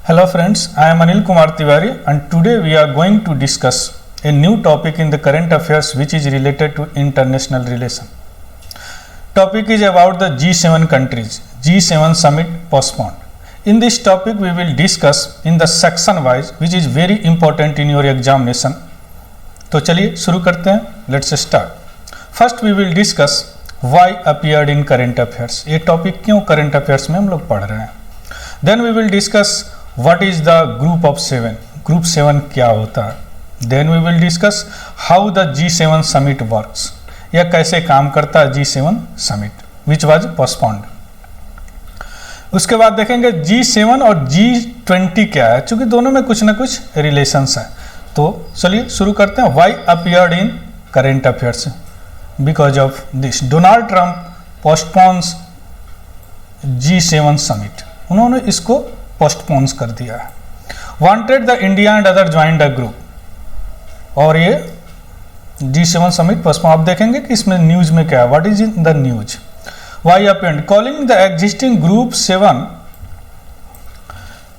Hello friends, I am Anil Kumar Tiwari and today we are going to discuss a new topic in the current affairs which is related to international relation. Topic is about the G7 countries, G7 summit postponed. In this topic we will discuss in the section wise which is very important in your examination. तो चलिए शुरू करते हैं, let's start. First we will discuss why appeared in current affairs. ये topic क्यों current affairs में हम लोग पढ़ रहे हैं. Then we will discuss what is the group of 7. Group 7 क्या होता है. Then we will discuss how the G7 summit works. यह कैसे काम करता है G7 summit which was postponed. उसके बाद देखेंगे G7 और G20 क्या है, क्योंकि दोनों में कुछ ना कुछ रिलेशंस है. तो चलिए शुरू करते हैं. Why appeared in current affairs. Because of this Donald Trump postpones G7 summit. उन्होंने इसको पोस्टपोन्स कर दिया है. Wanted the India and other joined the group. और ये G7 समिट पोस्टपोन. आप देखेंगे कि इसमें न्यूज में क्या है. What is in the news. Why appeared calling the existing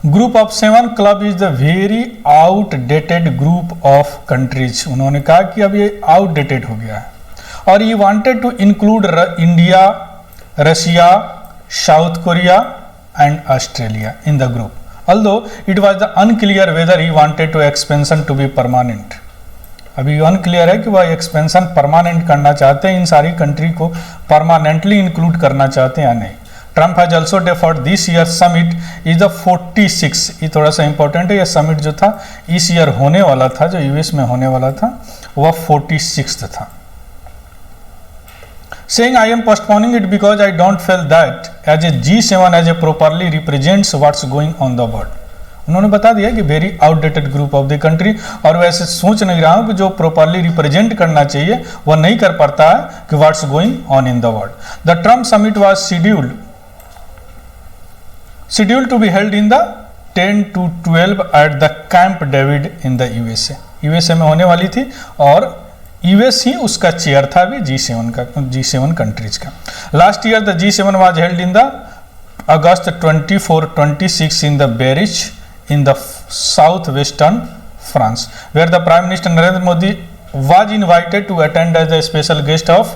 group of 7 club is the very outdated group of countries. उन्होंने कहा कि अब ये आउटडेटेड हो गया है. और ये wanted to include India, Russia, South Korea and Australia in the group, although it was the unclear whether he wanted to expansion to be permanent. अभी अनक्लियर है कि वह एक्सपेंशन परमानेंट करना चाहते हैं, इन सारी कंट्री को परमानेंटली इंक्लूड करना चाहते हैं या नहीं. Trump has also deferred this year summit is the 46. ये थोड़ा सा इंपॉर्टेंट है. यह समिट जो था इस ईयर होने वाला था, जो यूएस में होने वाला था, वह 46 था. Saying I am postponing it because I don't feel that as a G7 as a properly represents what's going on the world. उन्होंने बता दिया कि very outdated group of the country, और वैसे सोच नहीं रहा हूँ कि जो प्रॉपरली रिप्रेजेंट करना चाहिए वह नहीं कर पाता है कि what's going on in the world. The Trump summit was scheduled to be held in the 10 to 12 at the camp David in the USA में होने वाली थी, और यूएस ही उसका चेयर था भी G7 कंट्रीज का. Last year the G7 was held in the August 24-26 in the Biarritz in the south western France, where the prime minister Narendra Modi was invited to attend as a special guest of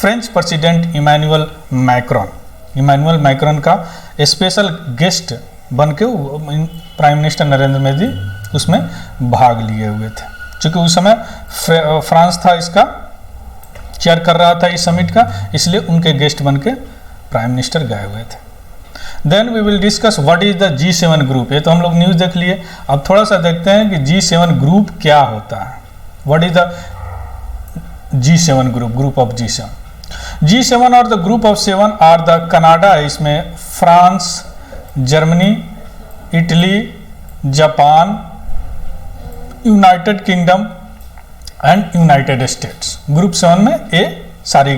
French President Emmanuel Macron. Emmanuel Macron का special guest बन के prime minister Narendra Modi उसमें भाग लिए हुए थे, क्योंकि उस समय फ्रांस था इसका चेयर कर रहा था इस समिट का, इसलिए उनके गेस्ट बन के प्राइम मिनिस्टर गए हुए थे. Then we will discuss what is the G7 group. ये तो हम लोग न्यूज़ देख लिए. अब थोड़ा सा देखते हैं कि G7 ग्रुप क्या होता है. What is the G7 group of G7 और the group of 7 are the Canada है इसमें, France, Germany, Italy, Japan, United Kingdom and United States. Group 7 में ये सारी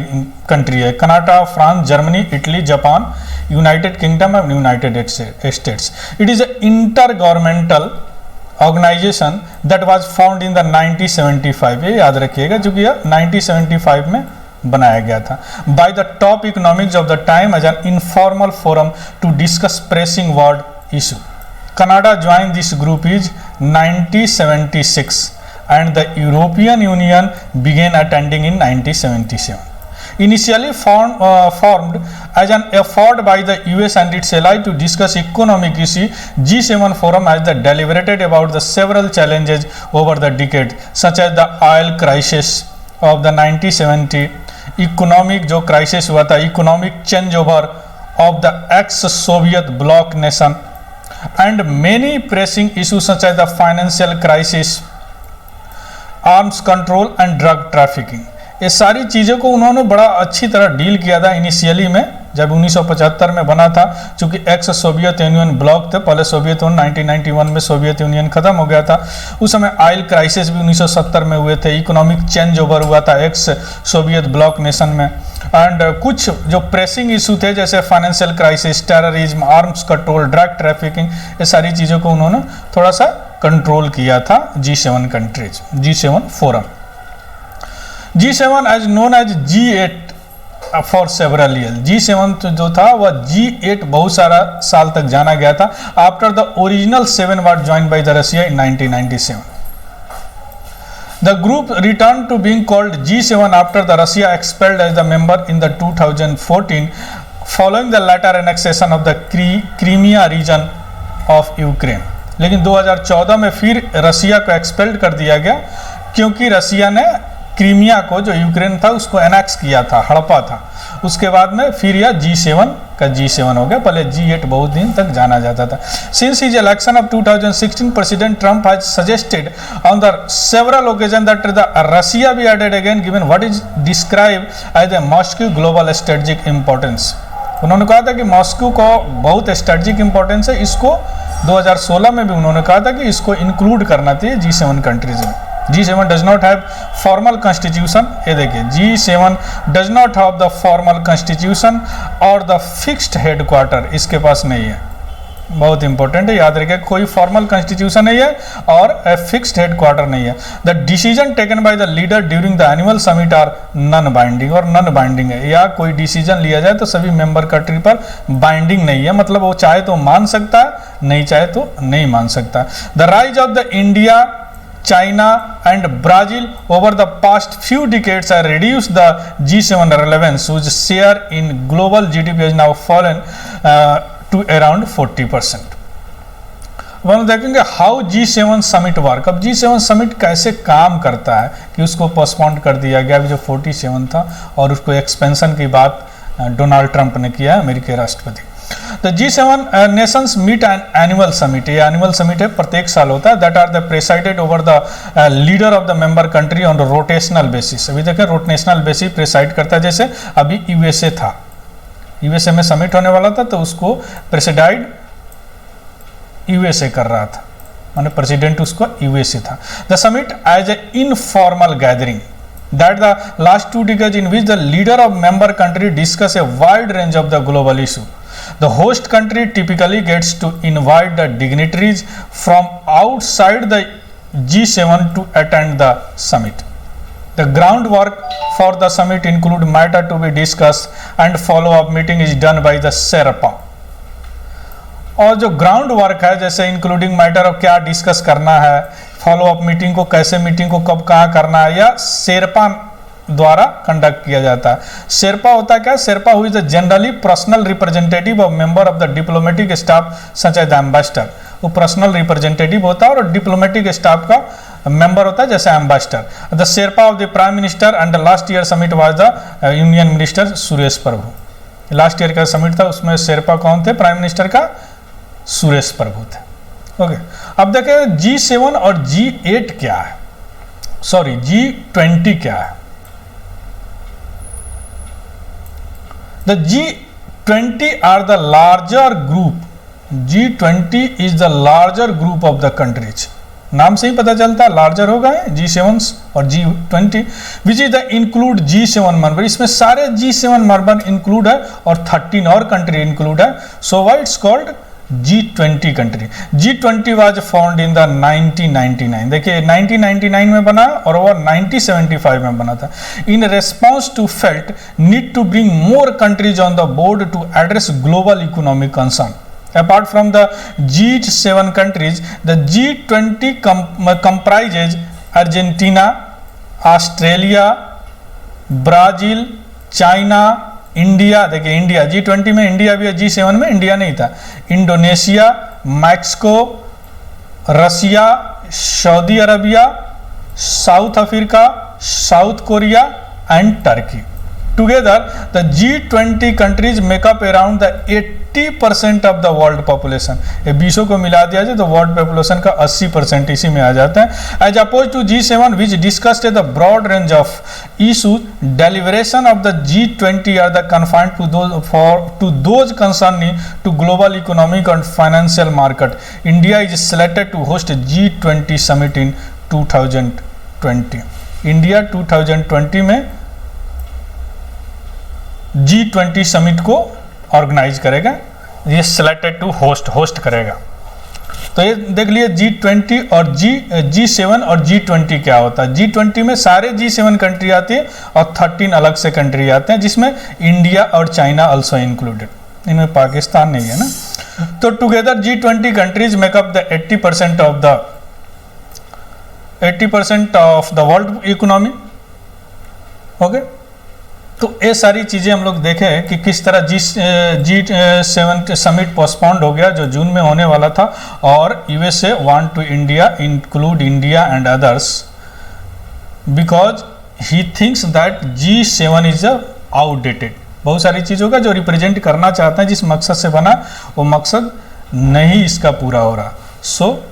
कंट्री है. Canada, France, Germany, Italy, Japan, United Kingdom and United States. It is a inter governmental organization that was found in the 1975. ये याद रखिएगा, क्योंकि यह 1975 में बनाया गया था. By the top economics of the time as an informal forum to discuss pressing world issue. Canada joined this group is 1976 and the European Union began attending in 1977. Initially formed as an effort by the US and its allies to discuss economic issues, G7 forum has deliberated about the several challenges over the decade, such as the oil crisis of the 1970, economic जो crisis हुआ था, economic changeover of the ex-Soviet bloc nation, and many pressing issues such as the financial crisis, arms control and drug trafficking. ये सारी चीज़ों को उन्होंने बड़ा अच्छी तरह डील किया था इनिशियली में, जब 1975 में बना था, क्योंकि एक्स सोवियत यूनियन ब्लॉक थे. पहले सोवियत यूनियन 1991 में सोवियत यूनियन खत्म हो गया था. उस समय ऑयल क्राइसिस भी 1970 में हुए थे. इकोनॉमिक चेंज ओवर हुआ था एक्स सोवियत ब्लॉक नेशन में. एंड कुछ जो प्रेसिंग इशू थे जैसे financial crisis, terrorism, arms control, drug trafficking, ये सारी चीज़ों को उन्होंने थोड़ा सा कंट्रोल किया था G7 countries, G7 forum. G7 as known as G8 for several year. G7 जो था वह G8 बहुत सारा साल तक जाना गया था after the original 7 was join by the Russia in 1997। The group returned to being called G7 after the Russia expelled as the member in the 2014 following the latter annexation of the Crimea region of Ukraine। लेकिन 2014 में फिर रसिया को expelled कर दिया गया क्योंकि रसिया ने Crimea को जो यूक्रेन था उसको एनेक्स किया था, हड़पा था। उसके बाद में फिर यह G7 का G7 हो गया, पहले G8 बहुत दिन तक जाना जाता था। Since his election of 2016 president Trump has suggested on the several occasion that the Russia be added again given what is describe as a Moscow global strategic importance. उन्होंने कहा था कि मॉस्को को बहुत स्ट्रेटेजिक इंपॉर्टेंस है, इसको 2016 में भी उन्होंने कहा था कि इसको इंक्लूड करना चाहिए G7 कंट्रीज में। G7 does not have formal constitution, ये देखिए G7 does not have the formal constitution और the fixed headquarter, इसके पास नहीं है। बहुत इंपॉर्टेंट है, याद रखिए कोई फॉर्मल कॉन्स्टिट्यूशन नहीं है और फिक्स्ड हेडक्वार्टर नहीं है। The decision taken by the leader during the annual summit are non binding, और नॉन बाइंडिंग है, या कोई डिसीजन लिया जाए तो सभी मेंबर कंट्री पर बाइंडिंग नहीं है, मतलब वो चाहे तो मान सकता है, नहीं चाहे तो नहीं मान सकता। The rise of the India, China and Brazil over the past few decades have reduced the G7 relevance, whose share in global GDP has now fallen to around 40%। हम देखेंगे हाउ G7 समिट वर्क। अब G7 summit कैसे काम करता है कि उसको postpone कर दिया गया, जो 47 था, और उसको एक्सपेंशन की बात डोनाल्ड ट्रंप ने किया, अमेरिकी राष्ट्रपति। The G7 nations meet an annual summit, ये एनुअल समिट है, प्रत्येक साल होता है। That are the presided over the leader of the member country on rotational basis. अभी देखें रोटेशनल बेसिस प्रेसाइड करता है, जैसे अभी यूएसए था, यूएसए में समिट होने वाला था तो उसको प्रेसिडाइड यूएसए कर रहा था, माने प्रेसिडेंट उसको यूएसए था। The summit as a informal gathering that the last 2 decades in which the leader of member country discuss a wide range of the global issue. The host country typically gets to invite the dignitaries from outside the G7 to attend the summit. The groundwork for the summit include matter to be discussed and follow-up meeting is done by the Sherpa. और जो ground work है, जैसे including matter of क्या discuss करना है, follow up meeting को कैसे, meeting को कब कहाँ करना है, या शेरपा द्वारा कंडक्ट किया जाता है। शेरपा होता क्या? शेरपा हुई the generally personal representative of member of the diplomatic staff such as the ambassador. वो पर्सनल रिप्रेजेंटेटिव होता है और डिप्लोमेटिक स्टाफ का मेंबर होता है, जैसे ambassador. The Sherpa of the prime minister and last year summit was the union minister Suresh Prabhu. Last year का summit था, उसमें शेरपा कौन थे? प्राइम मिनिस्टर का सुरेश प्रभु थे। ओके, अब देखें G7 और G8 क्या है, सॉरी G20 क्या है। The G20 are the larger group, G20 is the larger group of the countries. नाम से ही पता चलता है लार्जर होगा G7 और G20, which is the include G7 member. इसमें सारे G7 मेंबर इंक्लूड है और 13 और कंट्री इंक्लूड है। So why it's called G20 country. G20 was found in the 1999, देखिए 1999 में बना और वो 1975 में बना था। In response to felt need to bring more countries on the board to address global economic concern. Apart from the G7 countries, the G20 comprises Argentina, Australia, Brazil, China, India. देखिए India G20 में India भी है, G7 में India नहीं था। Indonesia, Mexico, Russia, Saudi Arabia, South Africa, South Korea and Turkey. Together, the G20 countries make up around the 80% of the world population। ये 20 को मिला दिया जाए तो वर्ल्ड पॉपुलेशन का 80% इसी में आ जाता है। As opposed to G7, which discussed the broad range of issues, deliberation of the G20 are the confined to those concerning to global economic and financial market. India is selected to host G20 summit in 2020। India 2020 में G20 summit को organise करेगा, ये selected to host करेगा। तो ये देख लिए G20 और G7 और G20 क्या होता है। G20 में सारे G7 कंट्री आती है और 13 अलग से कंट्री आते हैं, जिसमें इंडिया और चाइना ऑल्सो इंक्लूडेड, इनमें पाकिस्तान नहीं है ना। तो together G20 countries makeup the 80% of the world economy. Okay, तो ये सारी चीज़ें हम लोग देखें कि किस तरह G7 समिट पोस्टपोन्ड हो गया जो जून में होने वाला था, और USA want to India include India and others because he thinks that G7 is outdated. बहुत सारी चीज़ों का जो रिप्रेजेंट करना चाहते हैं, जिस मकसद से बना वो मकसद नहीं इसका पूरा हो रहा। So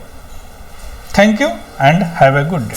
thank you and have a good day.